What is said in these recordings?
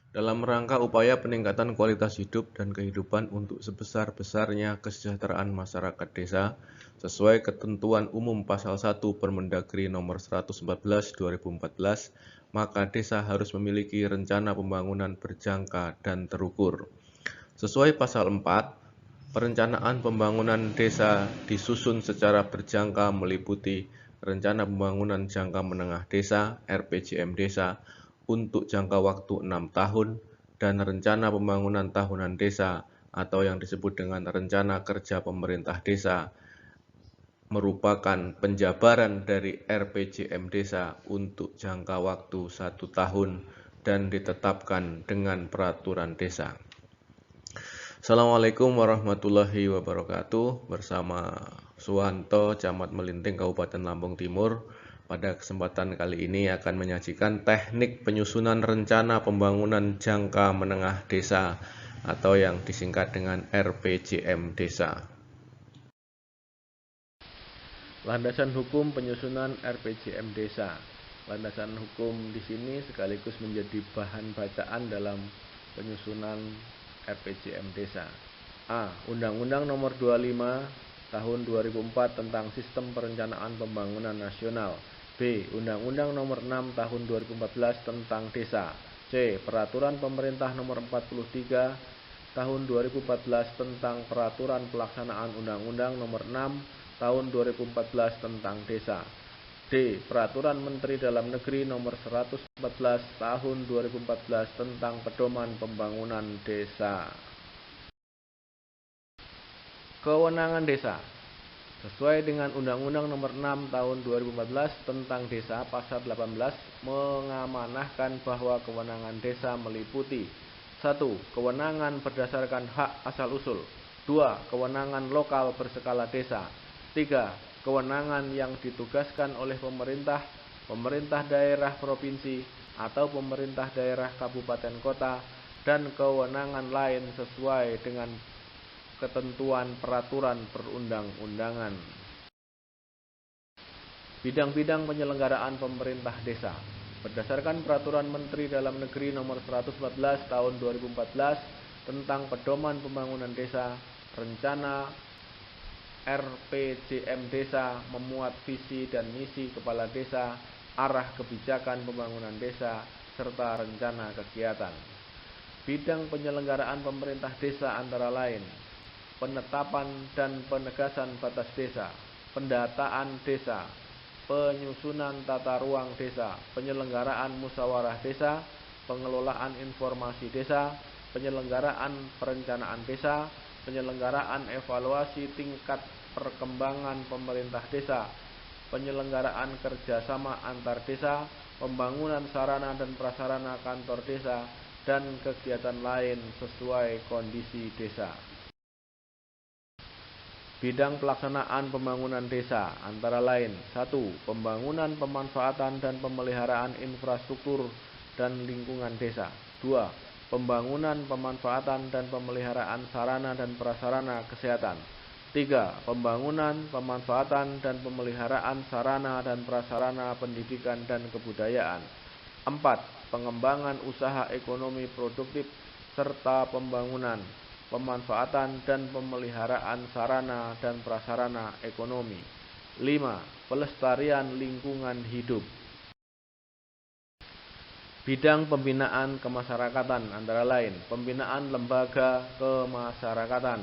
Dalam rangka upaya peningkatan kualitas hidup dan kehidupan untuk sebesar-besarnya kesejahteraan masyarakat desa, sesuai Ketentuan Umum Pasal 1 Permendagri Nomor 114 2014, maka desa harus memiliki rencana pembangunan berjangka dan terukur. Sesuai Pasal 4, perencanaan pembangunan desa disusun secara berjangka meliputi Rencana Pembangunan Jangka Menengah Desa (RPJM Desa) untuk jangka waktu 6 tahun dan Rencana Pembangunan Tahunan Desa atau yang disebut dengan Rencana Kerja Pemerintah Desa merupakan penjabaran dari RPJM Desa untuk jangka waktu 1 tahun dan ditetapkan dengan peraturan desa. Assalamualaikum warahmatullahi wabarakatuh. Bersama Suwanto, Camat Melinting, Kabupaten Lampung Timur. Pada kesempatan kali ini akan menyajikan teknik penyusunan rencana pembangunan jangka menengah desa atau yang disingkat dengan RPJM Desa. Landasan hukum penyusunan RPJM Desa. Landasan hukum di sini sekaligus menjadi bahan bacaan dalam penyusunan RPJM Desa. A. Undang-Undang Nomor 25 Tahun 2004 tentang Sistem Perencanaan Pembangunan Nasional. B. Undang-Undang Nomor 6 Tahun 2014 tentang Desa. C. Peraturan Pemerintah Nomor 43 Tahun 2014 tentang Peraturan Pelaksanaan Undang-Undang Nomor 6 Tahun 2014 tentang Desa. D. Peraturan Menteri Dalam Negeri Nomor 114 Tahun 2014 tentang Pedoman Pembangunan Desa. Kewenangan Desa. Sesuai dengan Undang-Undang Nomor 6 Tahun 2014 tentang Desa, Pasal 18 mengamanahkan bahwa kewenangan desa meliputi 1. Kewenangan berdasarkan hak asal-usul. 2. Kewenangan lokal berskala desa. 3. Kewenangan yang ditugaskan oleh pemerintah, pemerintah daerah provinsi, atau pemerintah daerah kabupaten kota, dan kewenangan lain sesuai dengan ketentuan peraturan perundang-undangan. Bidang-bidang penyelenggaraan pemerintah desa. Berdasarkan Peraturan Menteri Dalam Negeri Nomor 114 Tahun 2014 tentang Pedoman Pembangunan Desa, rencana RPJM Desa memuat visi dan misi kepala desa, arah kebijakan pembangunan desa, serta rencana kegiatan. Bidang penyelenggaraan pemerintah desa antara lain penetapan dan penegasan batas desa, pendataan desa, penyusunan tata ruang desa, penyelenggaraan musyawarah desa, pengelolaan informasi desa, penyelenggaraan perencanaan desa, penyelenggaraan evaluasi tingkat perkembangan pemerintah desa, penyelenggaraan kerjasama antar desa, pembangunan sarana dan prasarana kantor desa, dan kegiatan lain sesuai kondisi desa. Bidang pelaksanaan pembangunan desa antara lain 1. Pembangunan, pemanfaatan, dan pemeliharaan infrastruktur dan lingkungan desa. 2. Pembangunan, pemanfaatan, dan pemeliharaan sarana dan prasarana kesehatan. 3. Pembangunan, pemanfaatan, dan pemeliharaan sarana dan prasarana pendidikan dan kebudayaan. 4. Pengembangan usaha ekonomi produktif serta pembangunan, pemanfaatan, dan pemeliharaan sarana dan prasarana ekonomi. 5. Pelestarian lingkungan hidup. Bidang pembinaan kemasyarakatan antara lain pembinaan lembaga kemasyarakatan.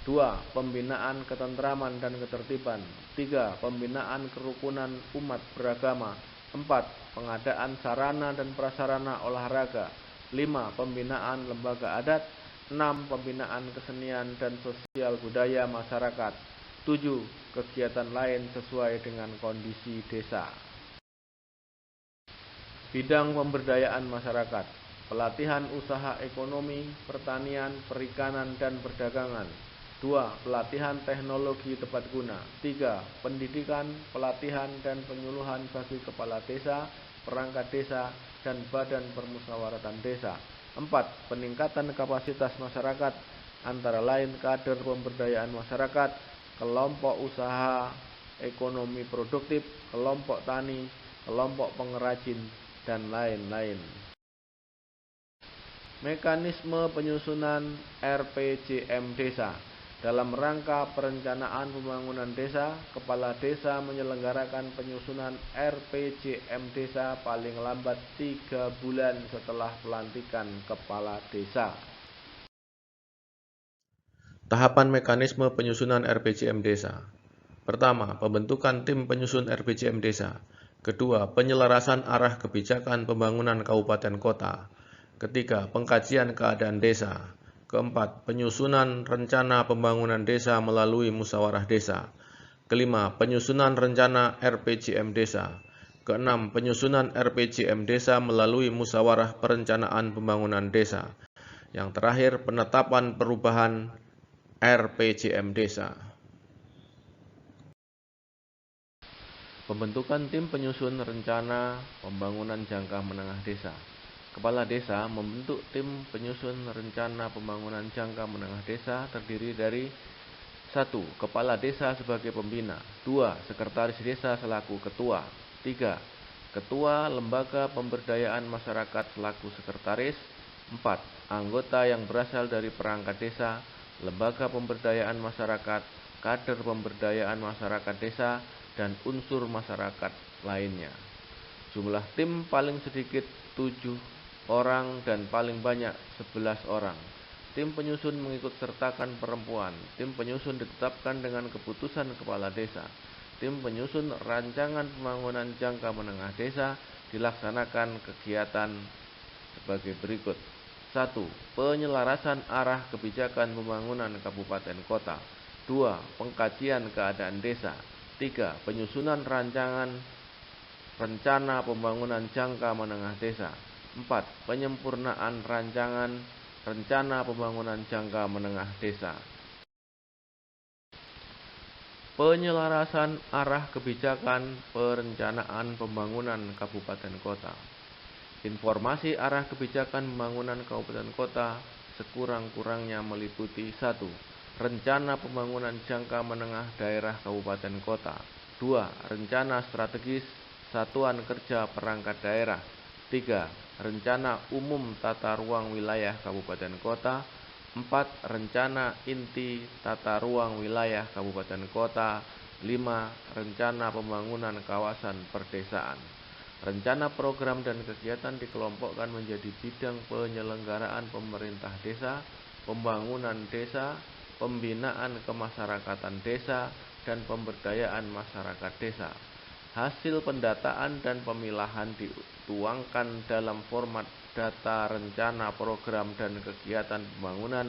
2. Pembinaan ketentraman dan ketertiban. 3. Pembinaan kerukunan umat beragama. 4. Pengadaan sarana dan prasarana olahraga. 5. Pembinaan lembaga adat. 6. Pembinaan kesenian dan sosial budaya masyarakat. 7. Kegiatan lain sesuai dengan kondisi desa. Bidang pemberdayaan masyarakat, pelatihan usaha ekonomi, pertanian, perikanan, dan perdagangan. 2. Pelatihan teknologi tepat guna. 3. Pendidikan, pelatihan, dan penyuluhan bagi kepala desa, perangkat desa, dan badan permusyawaratan desa. 4. Peningkatan kapasitas masyarakat, antara lain kader pemberdayaan masyarakat, kelompok usaha ekonomi produktif, kelompok tani, kelompok pengrajin, dan lain-lain. Mekanisme penyusunan RPJM Desa. Dalam rangka perencanaan pembangunan desa, Kepala Desa menyelenggarakan penyusunan RPJM Desa paling lambat 3 bulan setelah pelantikan Kepala Desa. Tahapan mekanisme penyusunan RPJM Desa. Pertama, pembentukan tim penyusun RPJM Desa. Kedua, penyelarasan arah kebijakan pembangunan kabupaten kota. Ketiga, pengkajian keadaan desa. Keempat, penyusunan rencana pembangunan desa melalui musyawarah desa. Kelima, penyusunan rencana RPJM Desa. Keenam, penyusunan RPJM Desa melalui musyawarah perencanaan pembangunan desa. Yang terakhir, penetapan perubahan RPJM Desa. Pembentukan tim penyusun rencana pembangunan jangka menengah desa. Kepala Desa membentuk tim penyusun rencana pembangunan jangka menengah desa terdiri dari 1. Kepala Desa sebagai pembina. 2. Sekretaris Desa selaku ketua. 3. Ketua Lembaga Pemberdayaan Masyarakat selaku sekretaris. 4. Anggota yang berasal dari perangkat desa, lembaga pemberdayaan masyarakat, kader pemberdayaan masyarakat desa, dan unsur masyarakat lainnya. Jumlah tim paling sedikit 7 orang dan paling banyak 11 orang. Tim penyusun mengikut sertakan perempuan. Tim penyusun ditetapkan dengan keputusan kepala desa. Tim penyusun rancangan pembangunan jangka menengah desa dilaksanakan kegiatan sebagai berikut. 1. Penyelarasan arah kebijakan pembangunan kabupaten kota. 2. Pengkajian keadaan desa. 3. Penyusunan rancangan rencana pembangunan jangka menengah desa. 4. Penyempurnaan rancangan rencana pembangunan jangka menengah desa. Penyelarasan arah kebijakan perencanaan pembangunan kabupaten kota. Informasi arah kebijakan pembangunan kabupaten kota sekurang-kurangnya meliputi 1. Rencana pembangunan jangka menengah daerah kabupaten kota. 2. Rencana strategis satuan kerja perangkat daerah. 3. Rencana umum tata ruang wilayah kabupaten kota. 4. Rencana inti tata ruang wilayah kabupaten kota. 5. Rencana pembangunan kawasan perdesaan. Rencana program dan kegiatan dikelompokkan menjadi bidang penyelenggaraan pemerintah desa, pembangunan desa, pembinaan kemasyarakatan desa, dan pemberdayaan masyarakat desa. Hasil pendataan dan pemilahan dituangkan dalam format data rencana program dan kegiatan pembangunan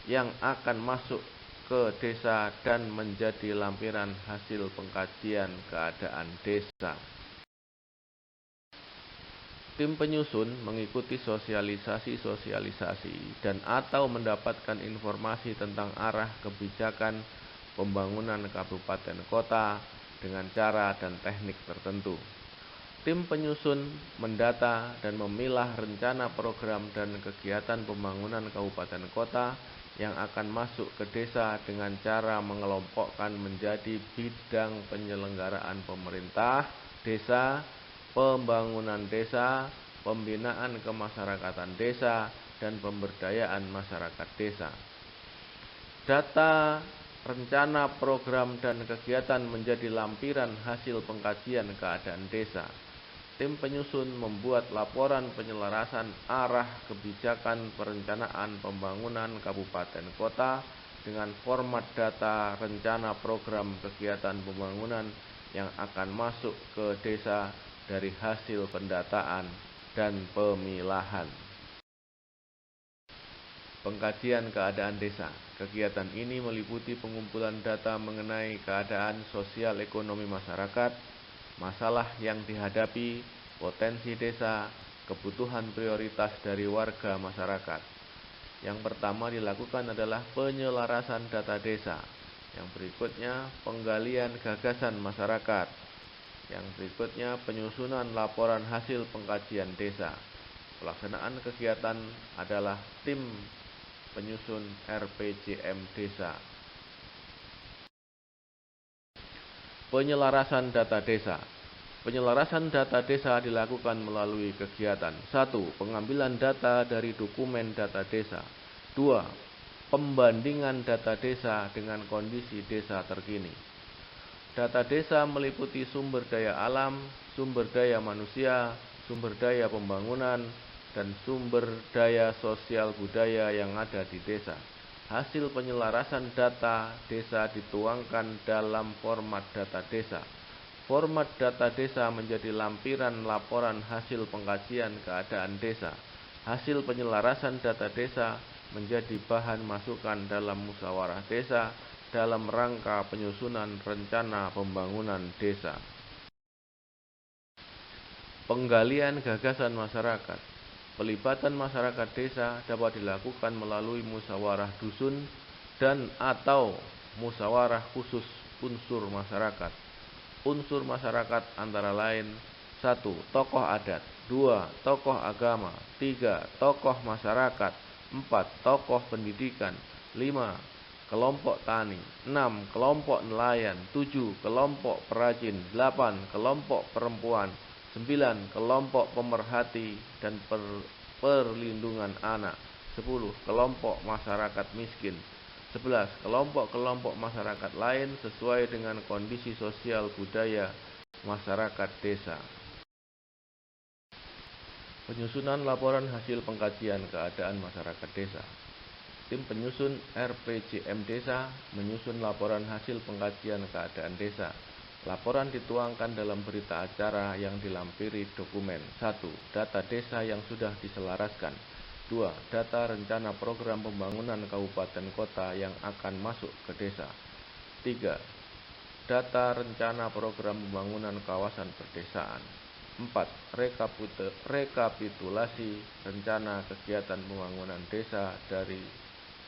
yang akan masuk ke desa dan menjadi lampiran hasil pengkajian keadaan desa. Tim penyusun mengikuti sosialisasi dan atau mendapatkan informasi tentang arah kebijakan pembangunan kabupaten kota dengan cara dan teknik tertentu. Tim penyusun mendata dan memilah rencana program dan kegiatan pembangunan kabupaten kota yang akan masuk ke desa dengan cara mengelompokkan menjadi bidang penyelenggaraan pemerintah desa, pembangunan desa, pembinaan kemasyarakatan desa, dan pemberdayaan masyarakat desa. Data rencana program dan kegiatan menjadi lampiran hasil pengkajian keadaan desa. Tim penyusun membuat laporan penyelarasan arah kebijakan perencanaan pembangunan kabupaten kota dengan format data rencana program kegiatan pembangunan yang akan masuk ke desa dari hasil pendataan dan pemilahan. Pengkajian keadaan desa. Kegiatan ini meliputi pengumpulan data mengenai keadaan sosial ekonomi masyarakat, masalah yang dihadapi, potensi desa, kebutuhan prioritas dari warga masyarakat. Yang pertama dilakukan adalah penyelarasan data desa. Yang berikutnya penggalian gagasan masyarakat. Yang berikutnya penyusunan laporan hasil pengkajian desa. Pelaksanaan kegiatan adalah tim penyusun RPJM Desa. Penyelarasan data desa. Penyelarasan data desa dilakukan melalui kegiatan 1. Pengambilan data dari dokumen data desa. 2. Pembandingan data desa dengan kondisi desa terkini. Data desa meliputi sumber daya alam, sumber daya manusia, sumber daya pembangunan, dan sumber daya sosial budaya yang ada di desa. Hasil penyelarasan data desa dituangkan dalam format data desa. Format data desa menjadi lampiran laporan hasil pengkajian keadaan desa. Hasil penyelarasan data desa menjadi bahan masukan dalam musyawarah desa dalam rangka penyusunan rencana pembangunan desa. Penggalian gagasan masyarakat. Pelibatan masyarakat desa dapat dilakukan melalui musyawarah dusun dan atau musyawarah khusus unsur masyarakat. Unsur masyarakat antara lain 1. Tokoh adat, 2. Tokoh agama, 3. Tokoh masyarakat, 4. Tokoh pendidikan, 5. Kelompok tani, 6. Kelompok nelayan, 7. Kelompok perajin, 8. Kelompok perempuan, 9. Kelompok pemerhati dan perlindungan anak, 10. Kelompok masyarakat miskin, 11. Kelompok-kelompok masyarakat lain sesuai dengan kondisi sosial budaya masyarakat desa. Penyusunan laporan hasil pengkajian keadaan masyarakat desa. Tim penyusun RPJM Desa menyusun laporan hasil pengkajian keadaan desa. Laporan dituangkan dalam berita acara yang dilampiri dokumen. 1. Data desa yang sudah diselaraskan. 2. Data rencana program pembangunan kabupaten kota yang akan masuk ke desa. 3. Data rencana program pembangunan kawasan perdesaan. 4. Rekapitulasi rencana kegiatan pembangunan desa dari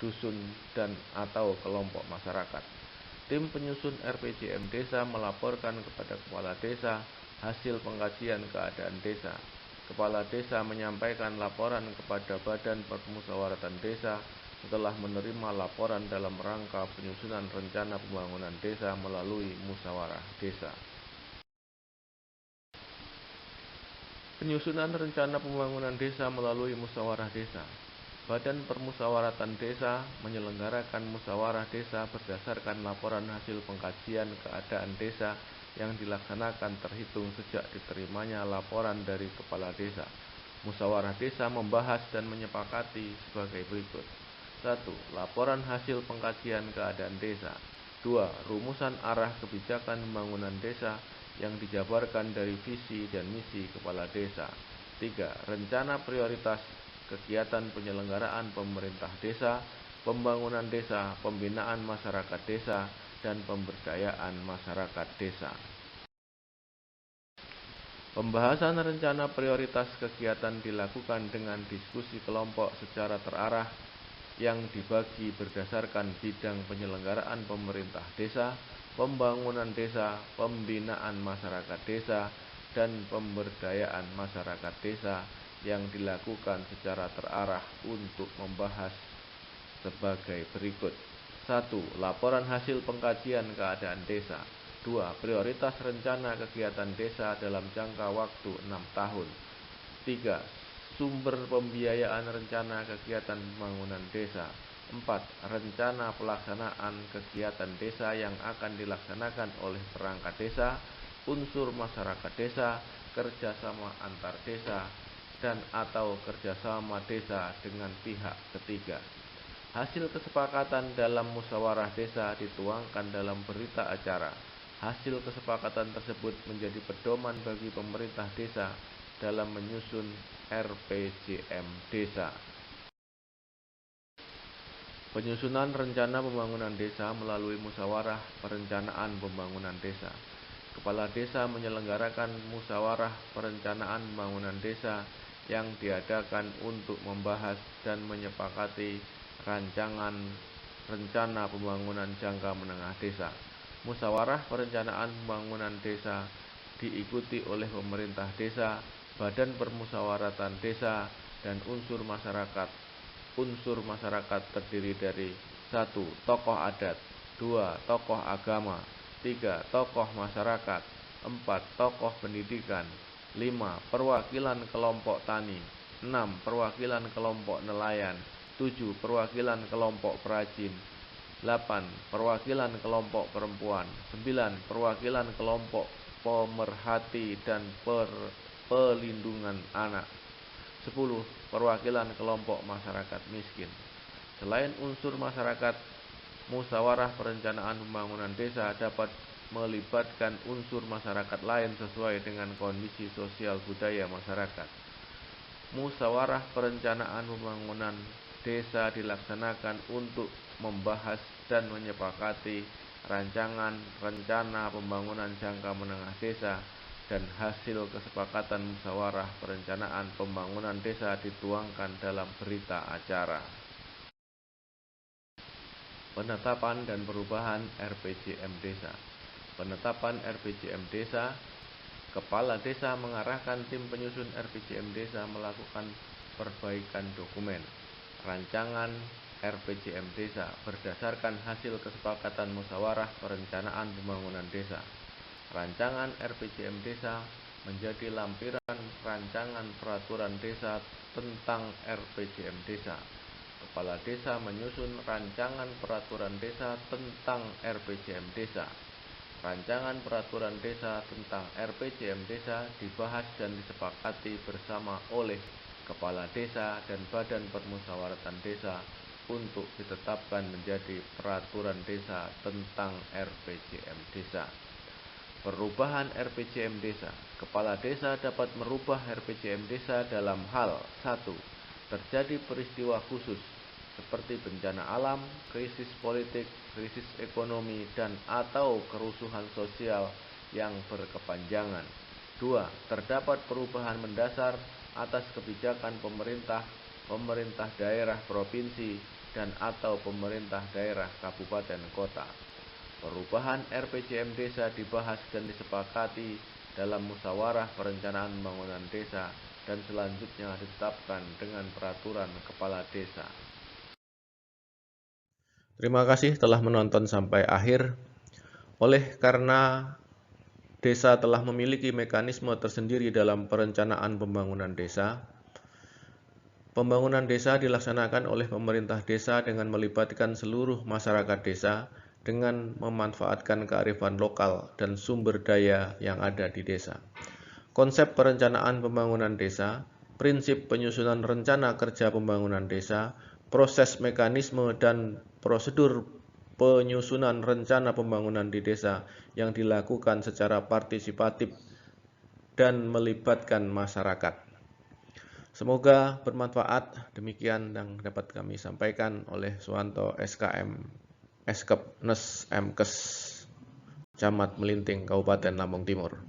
dusun dan atau kelompok masyarakat. Tim penyusun RPJM Desa melaporkan kepada Kepala Desa hasil pengkajian keadaan desa. Kepala Desa menyampaikan laporan kepada Badan Permusyawaratan Desa setelah menerima laporan dalam rangka penyusunan rencana pembangunan desa melalui musyawarah desa. Penyusunan rencana pembangunan desa melalui musyawarah desa. Badan Permusyawaratan Desa menyelenggarakan musyawarah desa berdasarkan laporan hasil pengkajian keadaan desa yang dilaksanakan terhitung sejak diterimanya laporan dari Kepala Desa. Musyawarah desa membahas dan menyepakati sebagai berikut. 1. Laporan hasil pengkajian keadaan desa. 2. Rumusan arah kebijakan pembangunan desa yang dijabarkan dari visi dan misi Kepala Desa. 3. Rencana prioritas kegiatan penyelenggaraan pemerintah desa, pembangunan desa, pembinaan masyarakat desa, dan pemberdayaan masyarakat desa. Pembahasan rencana prioritas kegiatan dilakukan dengan diskusi kelompok secara terarah yang dibagi berdasarkan bidang penyelenggaraan pemerintah desa, pembangunan desa, pembinaan masyarakat desa, dan pemberdayaan masyarakat desa yang dilakukan secara terarah untuk membahas sebagai berikut. 1. Laporan hasil pengkajian keadaan desa. 2. Prioritas rencana kegiatan desa dalam jangka waktu 6 tahun. 3. Sumber pembiayaan rencana kegiatan pembangunan desa. 4. Rencana pelaksanaan kegiatan desa yang akan dilaksanakan oleh perangkat desa, unsur masyarakat desa, kerjasama antar desa, dan atau kerjasama desa dengan pihak ketiga. Hasil kesepakatan dalam musyawarah desa dituangkan dalam berita acara. Hasil kesepakatan tersebut menjadi pedoman bagi pemerintah desa dalam menyusun RPJM Desa. Penyusunan rencana pembangunan desa melalui musyawarah perencanaan pembangunan desa. Kepala desa menyelenggarakan musyawarah perencanaan pembangunan desa yang diadakan untuk membahas dan menyepakati rancangan rencana pembangunan jangka menengah desa. Musyawarah perencanaan pembangunan desa diikuti oleh pemerintah desa, badan permusyawaratan desa, dan unsur masyarakat. Unsur masyarakat terdiri dari 1. Tokoh adat, 2. Tokoh agama, 3. Tokoh masyarakat, 4. Tokoh pendidikan. 5. Perwakilan kelompok tani. 6. Perwakilan kelompok nelayan. 7. Perwakilan kelompok perajin. 8. Perwakilan kelompok perempuan. 9. Perwakilan kelompok pemerhati dan pelindungan anak. 10. Perwakilan kelompok masyarakat miskin. Selain unsur masyarakat, musyawarah perencanaan pembangunan desa dapat melibatkan unsur masyarakat lain sesuai dengan kondisi sosial budaya masyarakat. Musyawarah perencanaan pembangunan desa dilaksanakan untuk membahas dan menyepakati rancangan rencana pembangunan jangka menengah desa, dan hasil kesepakatan musyawarah perencanaan pembangunan desa dituangkan dalam berita acara. Penetapan dan perubahan RPJM Desa. Penetapan RPJM Desa. Kepala Desa mengarahkan tim penyusun RPJM Desa melakukan perbaikan dokumen rancangan RPJM Desa berdasarkan hasil kesepakatan musyawarah perencanaan pembangunan desa. Rancangan RPJM Desa menjadi lampiran rancangan peraturan desa tentang RPJM Desa. Kepala Desa menyusun rancangan peraturan desa tentang RPJM Desa. Rancangan peraturan desa tentang RPJM Desa dibahas dan disepakati bersama oleh Kepala Desa dan Badan Permusyawaratan Desa untuk ditetapkan menjadi peraturan desa tentang RPJM Desa. Perubahan RPJM Desa. Kepala Desa dapat merubah RPJM Desa dalam hal 1. Terjadi peristiwa khusus seperti bencana alam, krisis politik, krisis ekonomi, dan atau kerusuhan sosial yang berkepanjangan. 2. Terdapat perubahan mendasar atas kebijakan pemerintah daerah provinsi dan atau pemerintah daerah kabupaten kota. Perubahan RPJM Desa dibahas dan disepakati dalam musyawarah perencanaan pembangunan desa dan selanjutnya ditetapkan dengan peraturan kepala desa. Terima kasih telah menonton sampai akhir. Oleh karena desa telah memiliki mekanisme tersendiri dalam perencanaan pembangunan desa, pembangunan desa dilaksanakan oleh pemerintah desa dengan melibatkan seluruh masyarakat desa dengan memanfaatkan kearifan lokal dan sumber daya yang ada di desa. Konsep perencanaan pembangunan desa, prinsip penyusunan rencana kerja pembangunan desa, proses, mekanisme, dan prosedur penyusunan rencana pembangunan di desa yang dilakukan secara partisipatif dan melibatkan masyarakat. Semoga bermanfaat. Demikian yang dapat kami sampaikan oleh Suwanto SKM Eskep Nes Mkes Camat Melinting Kabupaten Lampung Timur.